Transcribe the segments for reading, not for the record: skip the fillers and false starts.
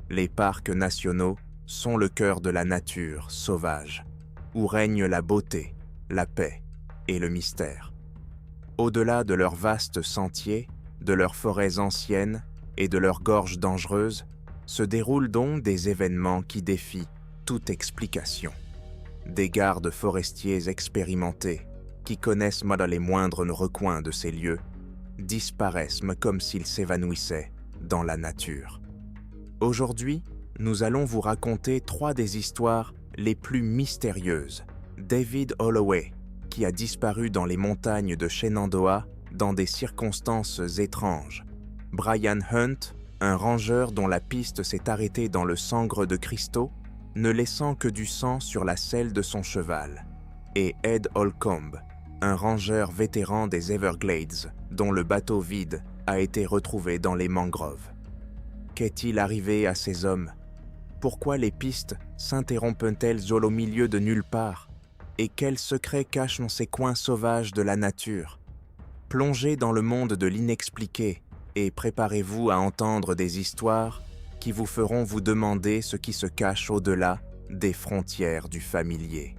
Les parcs nationaux sont le cœur de la nature sauvage, où règne la beauté, la paix et le mystère. Au-delà de leurs vastes sentiers, de leurs forêts anciennes et de leurs gorges dangereuses, se déroulent donc des événements qui défient toute explication. Des gardes forestiers expérimentés, qui connaissent dans les moindres recoins de ces lieux, disparaissent comme s'ils s'évanouissaient dans la nature. Aujourd'hui, nous allons vous raconter 3 des histoires les plus mystérieuses. David Holloway, qui a disparu dans les montagnes de Shenandoah dans des circonstances étranges. Brian Hunt, un rangeur dont la piste s'est arrêtée dans le sangre de cristaux, ne laissant que du sang sur la selle de son cheval. Et Ed Holcomb, un rangeur vétéran des Everglades, dont le bateau vide a été retrouvé dans les mangroves. Qu'est-il arrivé à ces hommes? Pourquoi les pistes s'interrompent-elles au milieu de nulle part? Et quels secrets cachent dans ces coins sauvages de la nature? Plongez dans le monde de l'inexpliqué et préparez-vous à entendre des histoires qui vous feront vous demander ce qui se cache au-delà des frontières du familier.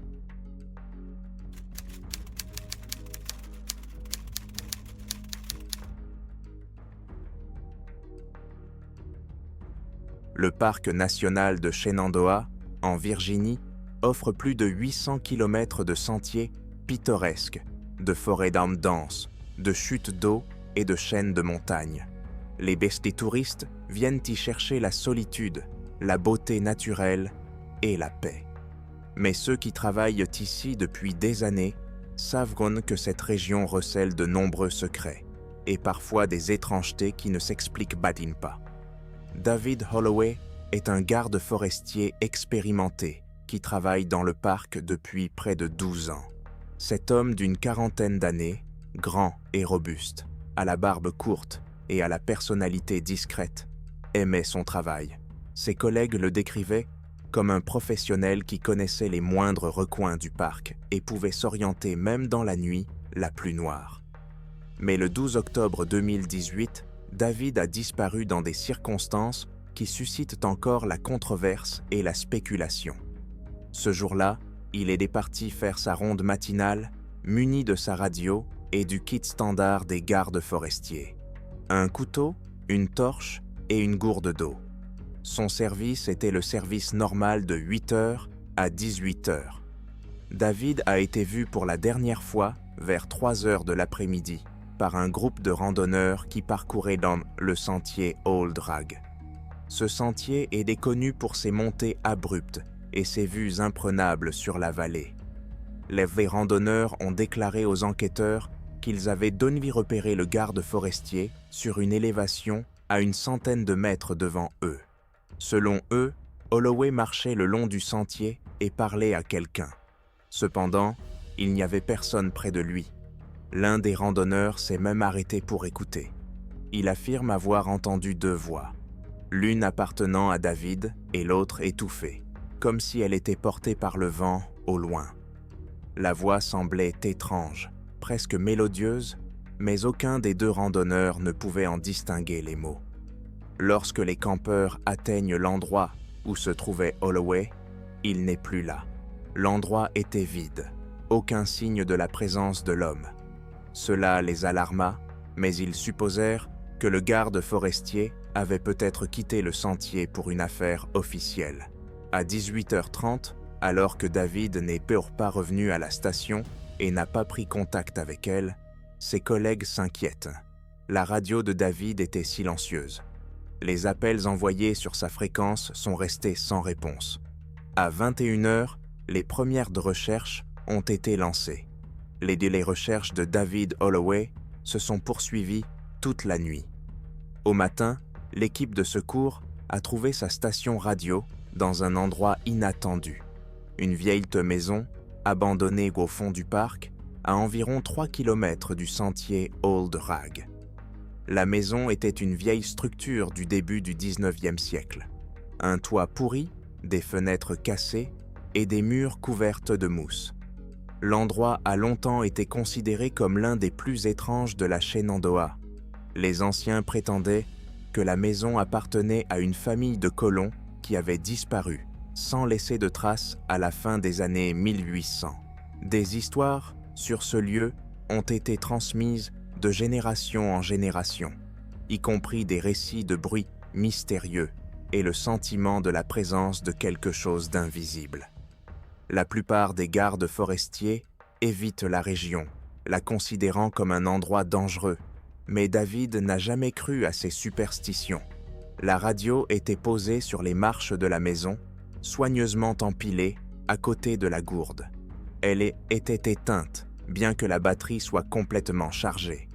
Le parc national de Shenandoah, en Virginie, offre plus de 800 km de sentiers pittoresques, de forêts d'arbres denses, de chutes d'eau et de chaînes de montagnes. Les besties touristes viennent y chercher la solitude, la beauté naturelle et la paix. Mais ceux qui travaillent ici depuis des années savent que cette région recèle de nombreux secrets et parfois des étrangetés qui ne s'expliquent pas. David Holloway est un garde forestier expérimenté qui travaille dans le parc depuis près de 12 ans. Cet homme d'une quarantaine d'années, grand et robuste, à la barbe courte et à la personnalité discrète, aimait son travail. Ses collègues le décrivaient comme un professionnel qui connaissait les moindres recoins du parc et pouvait s'orienter même dans la nuit la plus noire. Mais le 12 octobre 2018, David a disparu dans des circonstances qui suscitent encore la controverse et la spéculation. Ce jour-là, il est parti faire sa ronde matinale, muni de sa radio et du kit standard des gardes forestiers. Un couteau, une torche et une gourde d'eau. Son service était le service normal de 8h à 18h. David a été vu pour la dernière fois vers 3h de l'après-midi par un groupe de randonneurs qui parcouraient dans le sentier Old Drag. Ce sentier est connu pour ses montées abruptes et ses vues imprenables sur la vallée. Les randonneurs ont déclaré aux enquêteurs qu'ils avaient donné repérer le garde forestier sur une élévation à une centaine de mètres devant eux. Selon eux, Holloway marchait le long du sentier et parlait à quelqu'un. Cependant, il n'y avait personne près de lui. L'un des randonneurs s'est même arrêté pour écouter. Il affirme avoir entendu 2 voix, l'une appartenant à David et l'autre étouffée, comme si elle était portée par le vent au loin. La voix semblait étrange, presque mélodieuse, mais aucun des 2 randonneurs ne pouvait en distinguer les mots. Lorsque les campeurs atteignent l'endroit où se trouvait Holloway, il n'est plus là. L'endroit était vide, aucun signe de la présence de l'homme. Cela les alarma, mais ils supposèrent que le garde forestier avait peut-être quitté le sentier pour une affaire officielle. À 18h30, alors que David n'est pas revenu à la station et n'a pas pris contact avec elle, ses collègues s'inquiètent. La radio de David était silencieuse. Les appels envoyés sur sa fréquence sont restés sans réponse. À 21h, les premières recherches ont été lancées. Les recherches de David Holloway se sont poursuivies toute la nuit. Au matin, l'équipe de secours a trouvé sa station radio dans un endroit inattendu. Une vieille maison, abandonnée au fond du parc, à environ 3 km du sentier Old Rag. La maison était une vieille structure du début du 19e siècle. Un toit pourri, des fenêtres cassées et des murs couvertes de mousse. L'endroit a longtemps été considéré comme l'un des plus étranges de la Shenandoah. Les anciens prétendaient que la maison appartenait à une famille de colons qui avait disparu, sans laisser de traces à la fin des années 1800. Des histoires sur ce lieu ont été transmises de génération en génération, y compris des récits de bruits mystérieux et le sentiment de la présence de quelque chose d'invisible. La plupart des gardes forestiers évitent la région, la considérant comme un endroit dangereux, mais David n'a jamais cru à ces superstitions. La radio était posée sur les marches de la maison, soigneusement empilée à côté de la gourde. Elle était éteinte, bien que la batterie soit complètement chargée.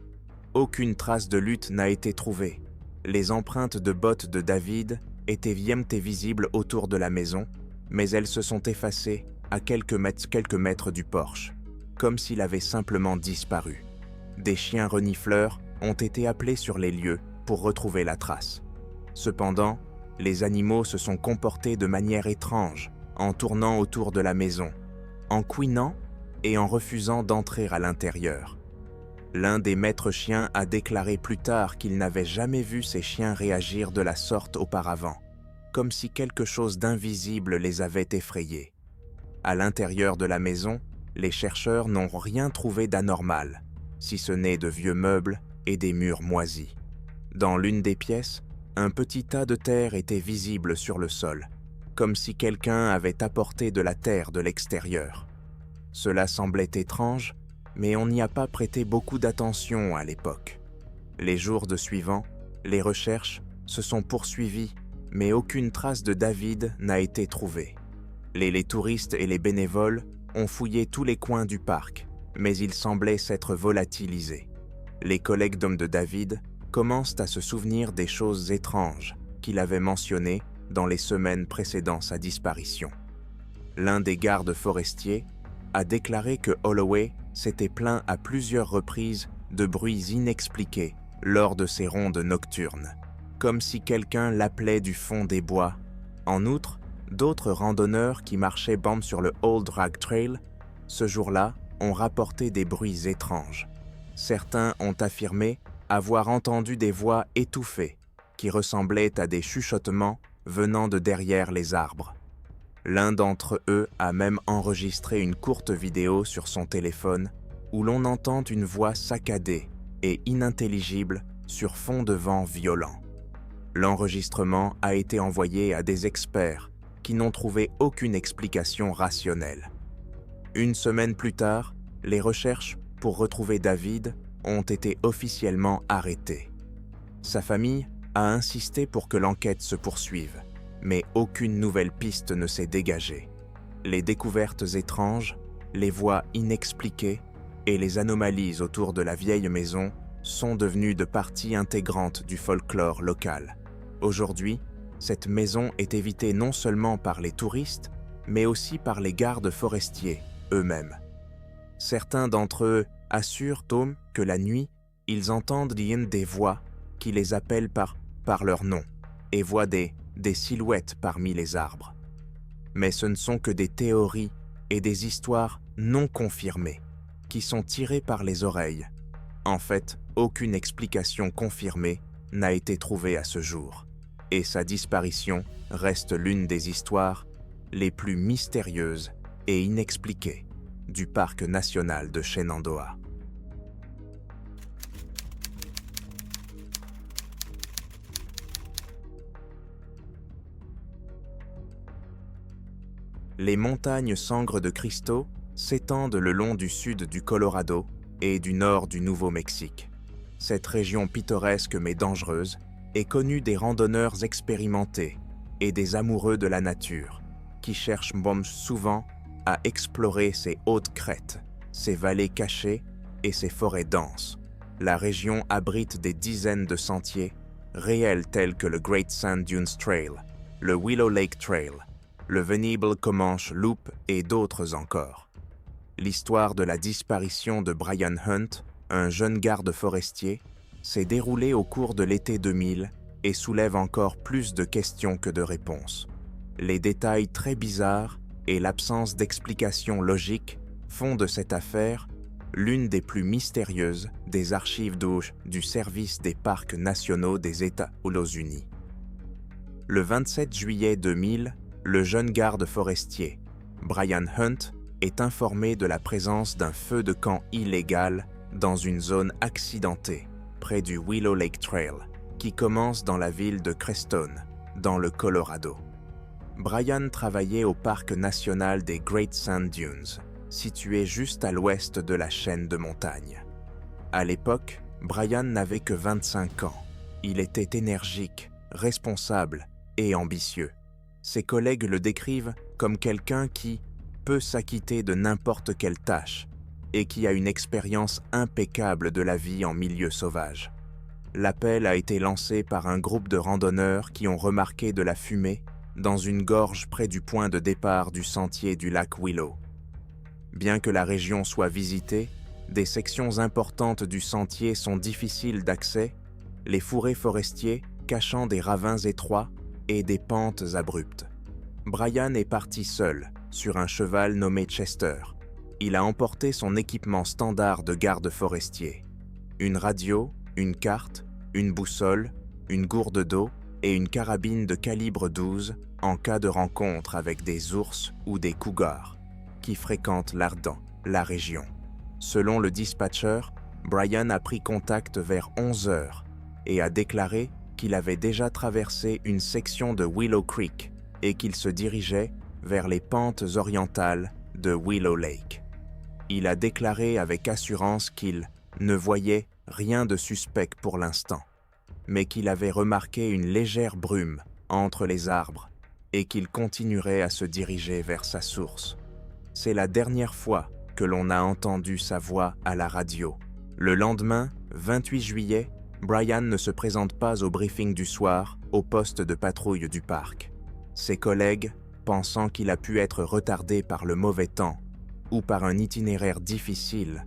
Aucune trace de lutte n'a été trouvée. Les empreintes de bottes de David étaient visibles autour de la maison, mais elles se sont effacées à quelques mètres du porche, comme s'il avait simplement disparu. Des chiens renifleurs ont été appelés sur les lieux pour retrouver la trace. Cependant, les animaux se sont comportés de manière étrange en tournant autour de la maison, en couinant et en refusant d'entrer à l'intérieur. L'un des maîtres chiens a déclaré plus tard qu'il n'avait jamais vu ces chiens réagir de la sorte auparavant, comme si quelque chose d'invisible les avait effrayés. À l'intérieur de la maison, les chercheurs n'ont rien trouvé d'anormal, si ce n'est de vieux meubles et des murs moisis. Dans l'une des pièces, un petit tas de terre était visible sur le sol, comme si quelqu'un avait apporté de la terre de l'extérieur. Cela semblait étrange, mais on n'y a pas prêté beaucoup d'attention à l'époque. Les jours suivants, les recherches se sont poursuivies, mais aucune trace de David n'a été trouvée. Les touristes et les bénévoles ont fouillé tous les coins du parc, mais il semblait s'être volatilisé. Les collègues d'hommes de David commencent à se souvenir des choses étranges qu'il avait mentionnées dans les semaines précédant sa disparition. L'un des gardes forestiers a déclaré que Holloway s'était plaint à plusieurs reprises de bruits inexpliqués lors de ses rondes nocturnes, comme si quelqu'un l'appelait du fond des bois. En outre, d'autres randonneurs qui marchaient sur le Old Rag Trail, ce jour-là, ont rapporté des bruits étranges. Certains ont affirmé avoir entendu des voix étouffées qui ressemblaient à des chuchotements venant de derrière les arbres. L'un d'entre eux a même enregistré une courte vidéo sur son téléphone où l'on entend une voix saccadée et inintelligible sur fond de vent violent. L'enregistrement a été envoyé à des experts qui n'ont trouvé aucune explication rationnelle. Une semaine plus tard, les recherches pour retrouver David ont été officiellement arrêtées. Sa famille a insisté pour que l'enquête se poursuive, mais aucune nouvelle piste ne s'est dégagée. Les découvertes étranges, les voix inexpliquées et les anomalies autour de la vieille maison sont devenues de partie intégrante du folklore local. Aujourd'hui, cette maison est évitée non seulement par les touristes, mais aussi par les gardes forestiers eux-mêmes. Certains d'entre eux assurent que la nuit, ils entendent des voix qui les appellent par leur nom et voient des silhouettes parmi les arbres. Mais ce ne sont que des théories et des histoires non confirmées qui sont tirées par les oreilles. En fait, aucune explication confirmée n'a été trouvée à ce jour, et sa disparition reste l'une des histoires les plus mystérieuses et inexpliquées du parc national de Shenandoah. Les montagnes Sangre de Cristo s'étendent le long du sud du Colorado et du nord du Nouveau-Mexique. Cette région pittoresque mais dangereuse est connue des randonneurs expérimentés et des amoureux de la nature qui cherchent souvent à explorer ces hautes crêtes, ces vallées cachées et ces forêts denses. La région abrite des dizaines de sentiers réels tels que le Great Sand Dunes Trail, le Willow Lake Trail, le Venable Comanche Loop et d'autres encore. L'histoire de la disparition de Brian Hunt, un jeune garde forestier, s'est déroulée au cours de l'été 2000 et soulève encore plus de questions que de réponses. Les détails très bizarres et l'absence d'explication logique font de cette affaire l'une des plus mystérieuses des archives du Service des parcs nationaux des États-Unis. Le 27 juillet 2000, le jeune garde forestier, Brian Hunt, est informé de la présence d'un feu de camp illégal dans une zone accidentée, près du Willow Lake Trail, qui commence dans la ville de Creston, dans le Colorado. Brian travaillait au parc national des Great Sand Dunes, situé juste à l'ouest de la chaîne de montagnes. À l'époque, Brian n'avait que 25 ans. Il était énergique, responsable et ambitieux. Ses collègues le décrivent comme quelqu'un qui peut s'acquitter de n'importe quelle tâche et qui a une expérience impeccable de la vie en milieu sauvage. L'appel a été lancé par un groupe de randonneurs qui ont remarqué de la fumée dans une gorge près du point de départ du sentier du lac Willow. Bien que la région soit visitée, des sections importantes du sentier sont difficiles d'accès, les fourrés forestiers cachant des ravins étroits et des pentes abruptes. Brian est parti seul, sur un cheval nommé Chester. Il a emporté son équipement standard de garde forestier. Une radio, une carte, une boussole, une gourde d'eau et une carabine de calibre 12 en cas de rencontre avec des ours ou des cougars qui fréquentent la région. Selon le dispatcher, Brian a pris contact vers 11 heures et a déclaré qu'il avait déjà traversé une section de Willow Creek et qu'il se dirigeait vers les pentes orientales de Willow Lake. Il a déclaré avec assurance qu'il ne voyait rien de suspect pour l'instant, mais qu'il avait remarqué une légère brume entre les arbres et qu'il continuerait à se diriger vers sa source. C'est la dernière fois que l'on a entendu sa voix à la radio. Le lendemain, 28 juillet, Brian ne se présente pas au briefing du soir au poste de patrouille du parc. Ses collègues, pensant qu'il a pu être retardé par le mauvais temps ou par un itinéraire difficile,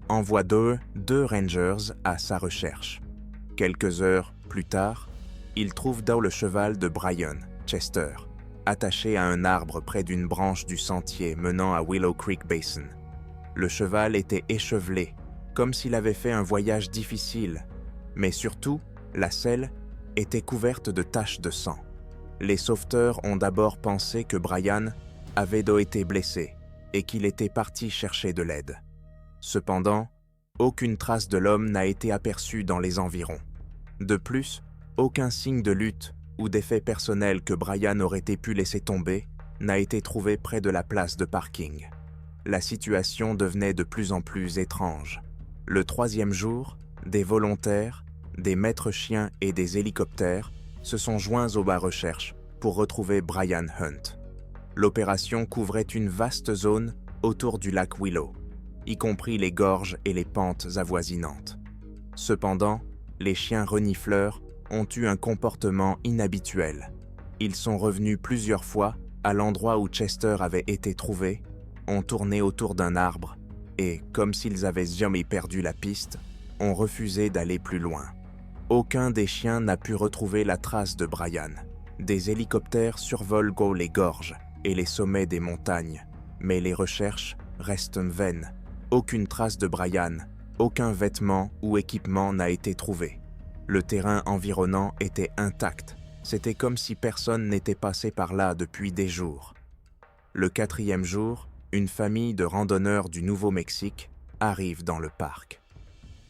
envoient deux rangers à sa recherche. Quelques heures plus tard, ils trouvent dans le cheval de Brian, Chester, attaché à un arbre près d'une branche du sentier menant à Willow Creek Basin. Le cheval était échevelé, comme s'il avait fait un voyage difficile, mais surtout, la selle était couverte de taches de sang. Les sauveteurs ont d'abord pensé que Brian avait été blessé et qu'il était parti chercher de l'aide. Cependant, aucune trace de l'homme n'a été aperçue dans les environs. De plus, aucun signe de lutte ou d'effet personnel que Brian aurait pu laisser tomber n'a été trouvé près de la place de parking. La situation devenait de plus en plus étrange. Le 3e jour, des volontaires, des maîtres chiens et des hélicoptères se sont joints aux recherches pour retrouver Brian Hunt. L'opération couvrait une vaste zone autour du lac Willow, y compris les gorges et les pentes avoisinantes. Cependant, les chiens renifleurs ont eu un comportement inhabituel. Ils sont revenus plusieurs fois à l'endroit où Chester avait été trouvé, ont tourné autour d'un arbre et, comme s'ils avaient jamais perdu la piste, ont refusé d'aller plus loin. Aucun des chiens n'a pu retrouver la trace de Brian. Des hélicoptères survolent les gorges et les sommets des montagnes, mais les recherches restent vaines. Aucune trace de Brian, aucun vêtement ou équipement n'a été trouvé. Le terrain environnant était intact. C'était comme si personne n'était passé par là depuis des jours. Le 4e jour, une famille de randonneurs du Nouveau-Mexique arrive dans le parc.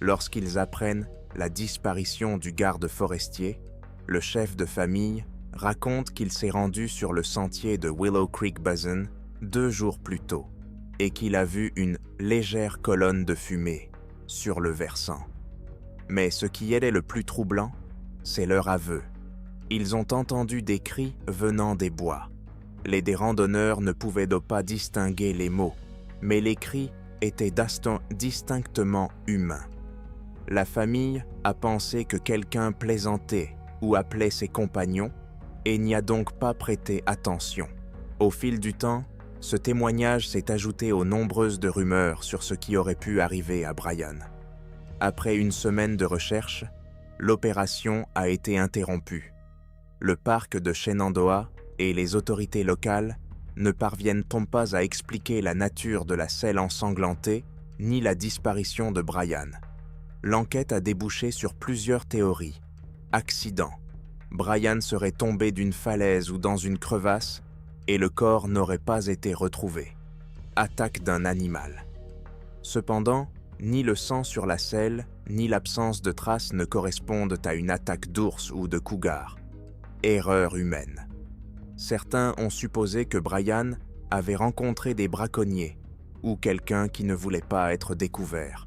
Lorsqu'ils apprennent la disparition du garde forestier, le chef de famille raconte qu'il s'est rendu sur le sentier de Willow Creek Basin 2 jours plus tôt et qu'il a vu une légère colonne de fumée sur le versant. Mais ce qui est le plus troublant, c'est leur aveu. Ils ont entendu des cris venant des bois. Les randonneurs ne pouvaient pas distinguer les mots, mais les cris étaient distinctement humains. La famille a pensé que quelqu'un plaisantait ou appelait ses compagnons et n'y a donc pas prêté attention. Au fil du temps, ce témoignage s'est ajouté aux nombreuses rumeurs sur ce qui aurait pu arriver à Brian. Après une semaine de recherche, l'opération a été interrompue. Le parc de Shenandoah et les autorités locales ne parviennent pas à expliquer la nature de la selle ensanglantée ni la disparition de Brian. L'enquête a débouché sur plusieurs théories. Accident. Brian serait tombé d'une falaise ou dans une crevasse et le corps n'aurait pas été retrouvé. Attaque d'un animal. Cependant, ni le sang sur la selle, ni l'absence de traces ne correspondent à une attaque d'ours ou de cougar. Erreur humaine. Certains ont supposé que Brian avait rencontré des braconniers ou quelqu'un qui ne voulait pas être découvert.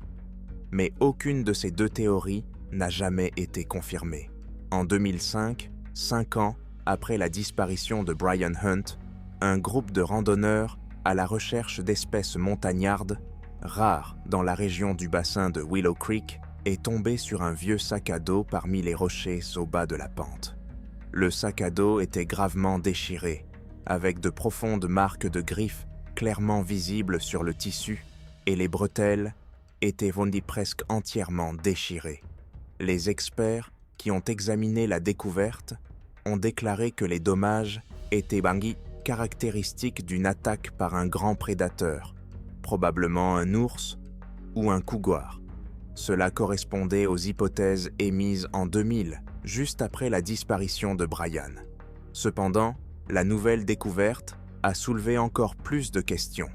Mais aucune de ces deux théories n'a jamais été confirmée. En 2005, 5 ans après la disparition de Brian Hunt, un groupe de randonneurs à la recherche d'espèces montagnardes, rares dans la région du bassin de Willow Creek, est tombé sur un vieux sac à dos parmi les rochers au bas de la pente. Le sac à dos était gravement déchiré, avec de profondes marques de griffes clairement visibles sur le tissu, et les bretelles étaient presque entièrement déchirées. Les experts qui ont examiné la découverte ont déclaré que les dommages étaient caractéristiques d'une attaque par un grand prédateur, probablement un ours ou un cougar. Cela correspondait aux hypothèses émises en 2000, juste après la disparition de Brian. Cependant, la nouvelle découverte a soulevé encore plus de questions.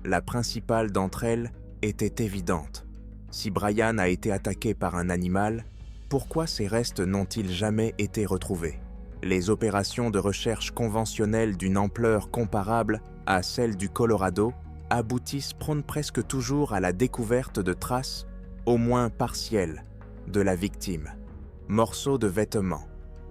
La principale d'entre elles était évidente. Si Brian a été attaqué par un animal, pourquoi ses restes n'ont-ils jamais été retrouvés? Les opérations de recherche conventionnelles d'une ampleur comparable à celle du Colorado aboutissent presque toujours à la découverte de traces, au moins partielles, de la victime. Morceaux de vêtements,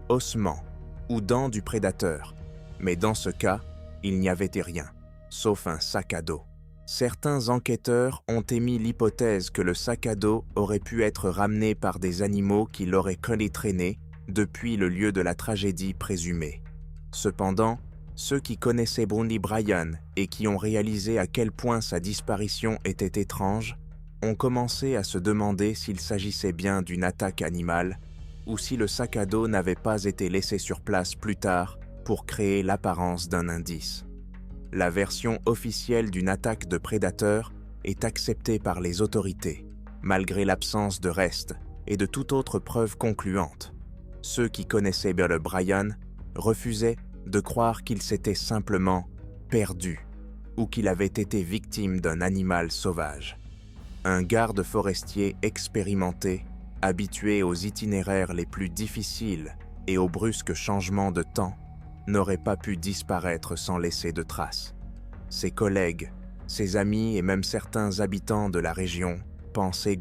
ossements ou dents du prédateur. Mais dans ce cas, il n'y avait rien, sauf un sac à dos. Certains enquêteurs ont émis l'hypothèse que le sac à dos aurait pu être ramené par des animaux qui l'auraient traîné depuis le lieu de la tragédie présumée. Cependant, ceux qui connaissaient Brian et qui ont réalisé à quel point sa disparition était étrange ont commencé à se demander s'il s'agissait bien d'une attaque animale ou si le sac à dos n'avait pas été laissé sur place plus tard pour créer l'apparence d'un indice. La version officielle d'une attaque de prédateur est acceptée par les autorités, malgré l'absence de restes et de toute autre preuve concluante. Ceux qui connaissaient bien le Brian refusaient de croire qu'il s'était simplement perdu ou qu'il avait été victime d'un animal sauvage. Un garde forestier expérimenté, habitué aux itinéraires les plus difficiles et aux brusques changements de temps, n'aurait pas pu disparaître sans laisser de traces. Ses collègues, ses amis et même certains habitants de la région pensaient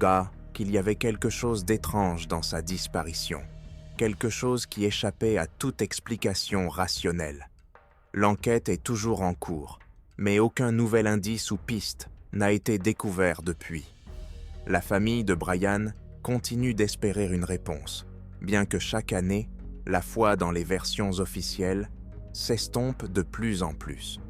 qu'il y avait quelque chose d'étrange dans sa disparition, quelque chose qui échappait à toute explication rationnelle. L'enquête est toujours en cours, mais aucun nouvel indice ou piste n'a été découvert depuis. La famille de Brian continue d'espérer une réponse, bien que chaque année, la foi dans les versions officielles s'estompe de plus en plus.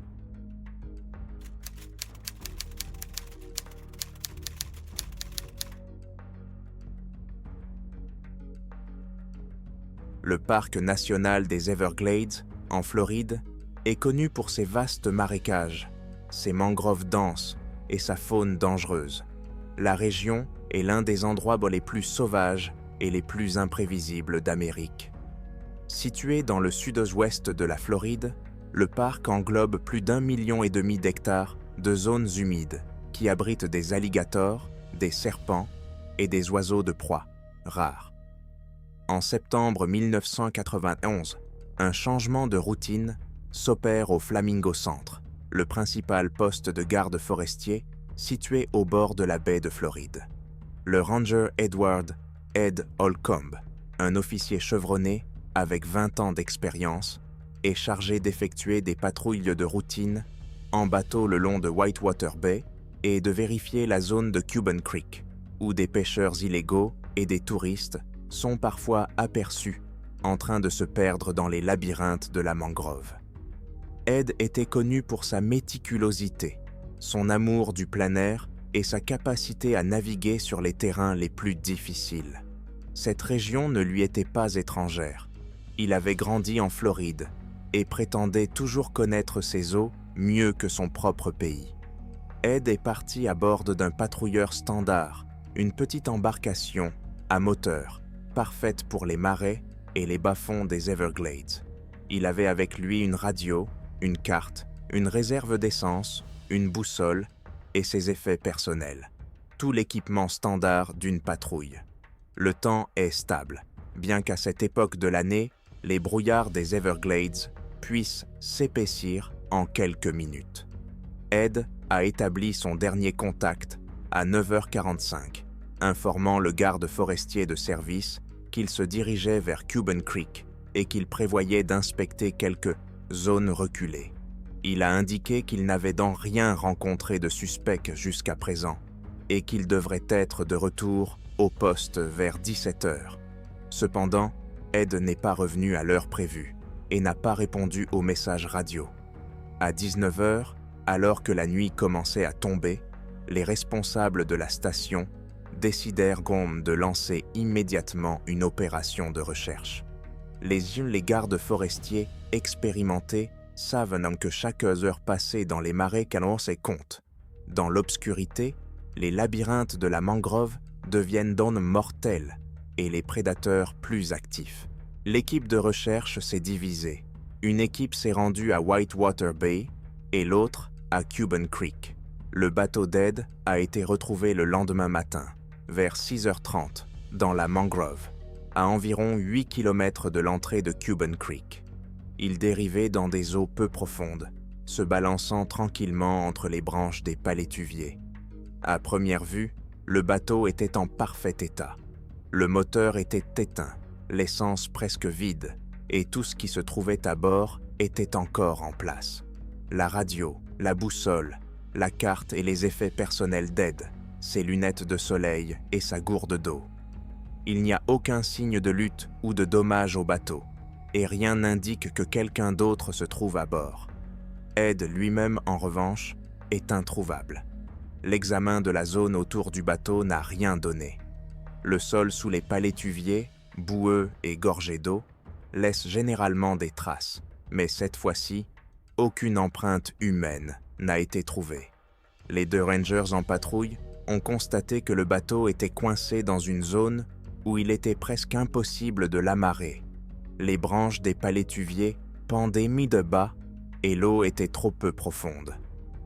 Le parc national des Everglades, en Floride, est connu pour ses vastes marécages, ses mangroves denses et sa faune dangereuse. La région est l'un des endroits les plus sauvages et les plus imprévisibles d'Amérique. Situé dans le sud-ouest de la Floride, le parc englobe plus d'1,5 million d'hectares de zones humides qui abritent des alligators, des serpents et des oiseaux de proie rares. En septembre 1991, un changement de routine s'opère au Flamingo Centre, le principal poste de garde forestier situé au bord de la baie de Floride. Le ranger Edward Ed Holcomb, un officier chevronné avec 20 ans d'expérience, est chargé d'effectuer des patrouilles de routine en bateau le long de Whitewater Bay et de vérifier la zone de Cuban Creek, où des pêcheurs illégaux et des touristes sont parfois aperçus en train de se perdre dans les labyrinthes de la mangrove. Ed était connu pour sa méticulosité, son amour du plein air et sa capacité à naviguer sur les terrains les plus difficiles. Cette région ne lui était pas étrangère. Il avait grandi en Floride et prétendait toujours connaître ses eaux mieux que son propre pays. Ed est parti à bord d'un patrouilleur standard, une petite embarcation à moteur, parfaite pour les marais et les bas-fonds des Everglades. Il avait avec lui une radio, une carte, une réserve d'essence, une boussole et ses effets personnels. Tout l'équipement standard d'une patrouille. Le temps est stable, bien qu'à cette époque de l'année, les brouillards des Everglades puissent s'épaissir en quelques minutes. Ed a établi son dernier contact à 9h45, informant le garde forestier de service qu'il se dirigeait vers Cuban Creek et qu'il prévoyait d'inspecter quelques zones reculées. Il a indiqué qu'il n'avait dans rien rencontré de suspect jusqu'à présent et qu'il devrait être de retour au poste vers 17h. Cependant, Ed n'est pas revenu à l'heure prévue et n'a pas répondu aux messages radio. À 19h, alors que la nuit commençait à tomber, les responsables de la station décidèrent de lancer immédiatement une opération de recherche. Les gardes forestiers expérimentés savent que chaque heure passée dans les marais se compte. Dans l'obscurité, les labyrinthes de la mangrove deviennent mortels et les prédateurs plus actifs. L'équipe de recherche s'est divisée. Une équipe s'est rendue à Whitewater Bay et l'autre à Cuban Creek. Le bateau d'Ed a été retrouvé le lendemain matin, vers 6h30, dans la mangrove, à environ 8 km de l'entrée de Cuban Creek. Il dérivait dans des eaux peu profondes, se balançant tranquillement entre les branches des palétuviers. À première vue, le bateau était en parfait état. Le moteur était éteint, l'essence presque vide, et tout ce qui se trouvait à bord était encore en place. La radio, la boussole, la carte et les effets personnels d'Ed, ses lunettes de soleil et sa gourde d'eau. Il n'y a aucun signe de lutte ou de dommage au bateau, et rien n'indique que quelqu'un d'autre se trouve à bord. Ed lui-même, en revanche, est introuvable. L'examen de la zone autour du bateau n'a rien donné. Le sol sous les palétuviers, boueux et gorgé d'eau, laisse généralement des traces, mais cette fois-ci, aucune empreinte humaine n'a été trouvée. Les 2 rangers en patrouille ont constaté que le bateau était coincé dans une zone où il était presque impossible de l'amarrer. Les branches des palétuviers pendaient mis de bas et l'eau était trop peu profonde.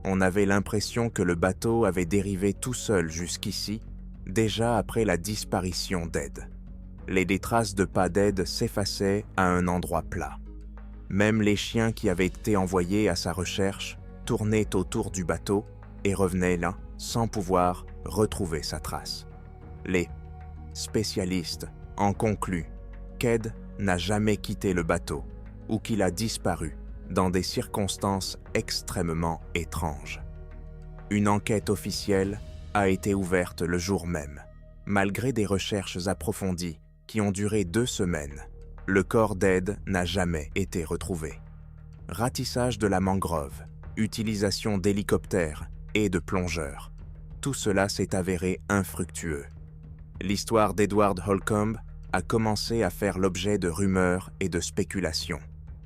On avait l'impression que le bateau avait dérivé tout seul jusqu'ici, déjà après la disparition d'Ed. Les traces de pas d'Ed s'effaçaient à un endroit plat. Même les chiens qui avaient été envoyés à sa recherche tournaient autour du bateau et revenaient là sans pouvoir retrouver sa trace. Les spécialistes en concluent qu'Ed n'a jamais quitté le bateau ou qu'il a disparu dans des circonstances extrêmement étranges. Une enquête officielle a été ouverte le jour même. Malgré des recherches approfondies qui ont duré 2 semaines, le corps d'Ed n'a jamais été retrouvé. Ratissage de la mangrove, utilisation d'hélicoptères et de plongeurs, tout cela s'est avéré infructueux. L'histoire d'Edward Holcomb a commencé à faire l'objet de rumeurs et de spéculations.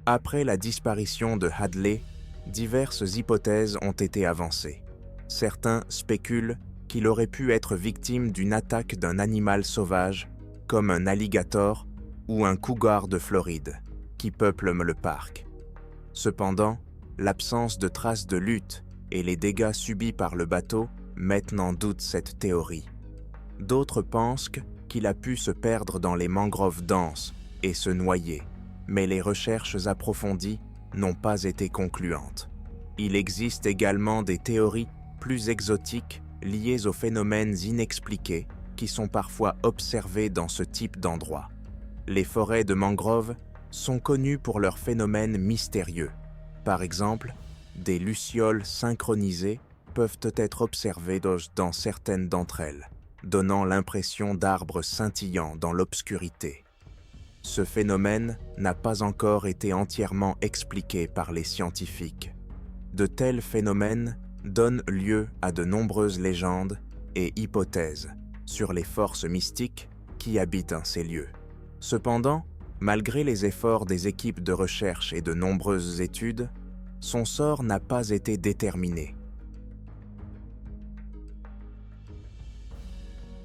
Après la disparition de Hadley, diverses hypothèses ont été avancées. Certains spéculent qu'il aurait pu être victime d'une attaque d'un animal sauvage, comme un alligator ou un cougar de Floride, qui peuple le parc. Cependant, l'absence de traces de lutte et les dégâts subis par le bateau mettent en doute cette théorie. D'autres pensent qu'il a pu se perdre dans les mangroves denses et se noyer, mais les recherches approfondies n'ont pas été concluantes. Il existe également des théories plus exotiques liées aux phénomènes inexpliqués qui sont parfois observés dans ce type d'endroit. Les forêts de mangroves sont connues pour leurs phénomènes mystérieux. Par exemple, des lucioles synchronisées peuvent être observées dans certaines d'entre elles, donnant l'impression d'arbres scintillants dans l'obscurité. Ce phénomène n'a pas encore été entièrement expliqué par les scientifiques. De tels phénomènes donnent lieu à de nombreuses légendes et hypothèses sur les forces mystiques qui habitent ces lieux. Cependant, malgré les efforts des équipes de recherche et de nombreuses études, son sort n'a pas été déterminé.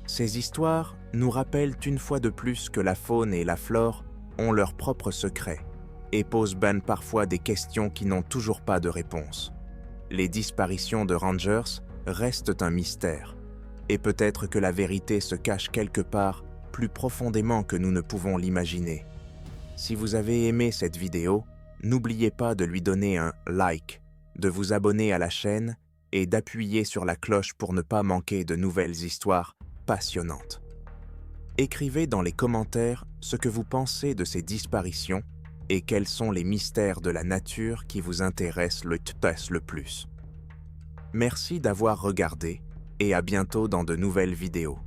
Ces histoires nous rappellent une fois de plus que la faune et la flore ont leurs propres secrets et posent parfois des questions qui n'ont toujours pas de réponse. Les disparitions de rangers restent un mystère, et peut-être que la vérité se cache quelque part plus profondément que nous ne pouvons l'imaginer. Si vous avez aimé cette vidéo, n'oubliez pas de lui donner un like, de vous abonner à la chaîne et d'appuyer sur la cloche pour ne pas manquer de nouvelles histoires passionnantes. Écrivez dans les commentaires ce que vous pensez de ces disparitions et quels sont les mystères de la nature qui vous intéressent le plus. Merci d'avoir regardé et à bientôt dans de nouvelles vidéos.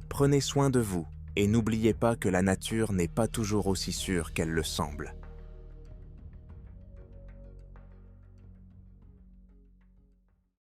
Prenez soin de vous et n'oubliez pas que la nature n'est pas toujours aussi sûre qu'elle le semble.